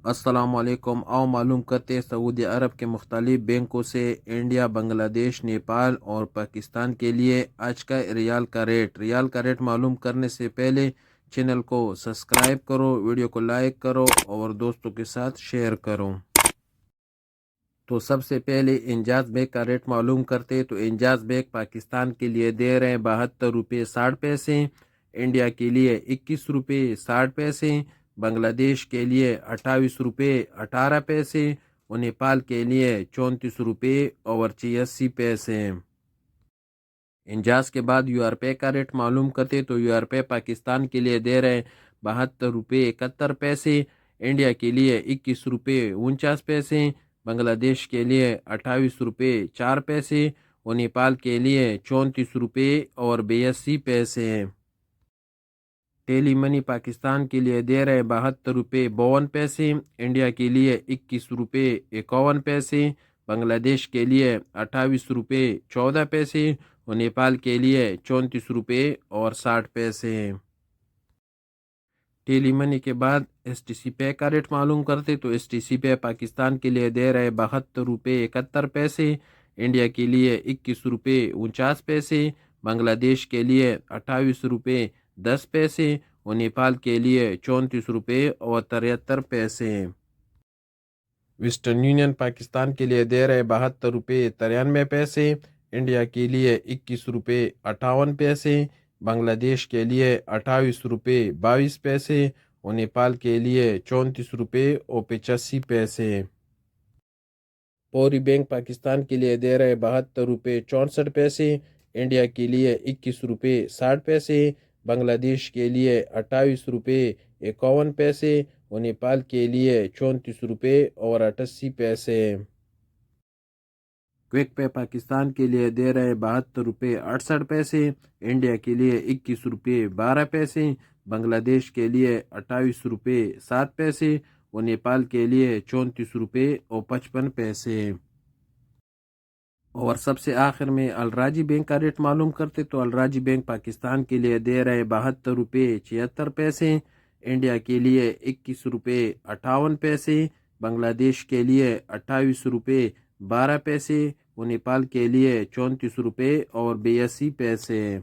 السلام علیکم۔ آؤ معلوم کرتے سعودی عرب کے مختلف بینکوں سے انڈیا، بنگلہ دیش، نیپال اور پاکستان کے لیے آج کا ریال کا ریٹ معلوم کرنے سے پہلے چینل کو سبسکرائب کرو، ویڈیو کو لائک کرو اور دوستوں کے ساتھ شیئر کرو۔ تو سب سے پہلے انجاز بیگ کا ریٹ معلوم کرتے تو انجاز بیگ پاکستان کے لیے دے رہے ہیں 72 روپے 60 پیسے، انڈیا کے لیے 21 روپے 60 پیسے، بنگلہ دیش کے لیے 28 روپے 18 پیسے اور نیپال کے لیے 34 روپے اور 86 پیسے۔ انجاز کے بعد یو آر پے کا ریٹ معلوم کرتے تو یو آر پے پاکستان کے لیے دے رہے ہیں 72 روپے 71 پیسے، انڈیا کے لیے 21 روپے 49 پیسے، بنگلہ دیش کے لیے 28 روپے 4 پیسے اور نیپال کے لیے 34 روپے اور 82 پیسے۔ ٹیلی منی پاکستان کے لیے دے رہے 72 روپے 52 پیسے، انڈیا کے لیے 21 روپے 51 پیسے، بنگلہ دیش کے لیے 28 روپے 14 پیسے اور نیپال کے لیے 34 روپے اور 60 پیسے۔ ٹیلی منی کے بعد ایس ٹی سی پے کا ریٹ معلوم کرتے تو ایس ٹی سی پے پاکستان کے لیے دے رہے 72 روپے 71 پیسے، انڈیا کے لیے 21 روپے 49 پیسے، بنگلہ دیش کے لیے 28 روپے 10 پیسے اور نیپال کے لیے 34 روپے اور 73 پیسے۔ ویسٹرن یونین پاکستان کے لیے دے رہے 72 روپے 93 پیسے، انڈیا کے لیے 21 روپے 58 پیسے، بنگلہ دیش کے لیے 28 روپے 22 پیسے اور نیپال کے لیے 34 روپے اور 85 پیسے۔ پوری بینک پاکستان کے لیے دے رہے 72 روپے 64 پیسے، انڈیا کے لیے 21 روپے 60 پیسے، بنگلہ دیش کے لیے 28 روپے 51 پیسے اور نیپال کے لیے 34 روپے اور 88 پیسے۔ کوئک پے پاکستان کے لیے دے رہے 72 روپے 68 پیسے، انڈیا کے لیے 21 روپے 12 پیسے، بنگلہ دیش کے لیے 28 روپے 7 پیسے اور نیپال کے لیے 34 روپے اور 55 پیسے۔ اور سب سے آخر میں الراجی بینک کا ریٹ معلوم کرتے تو الراجی بینک پاکستان کے لیے دے رہے 72 روپے 76 پیسے، انڈیا کے لیے 21 روپے 58 پیسے، بنگلہ دیش کے لیے 28 روپے 12 پیسے اور نیپال کے لیے 34 روپے اور 82 پیسے۔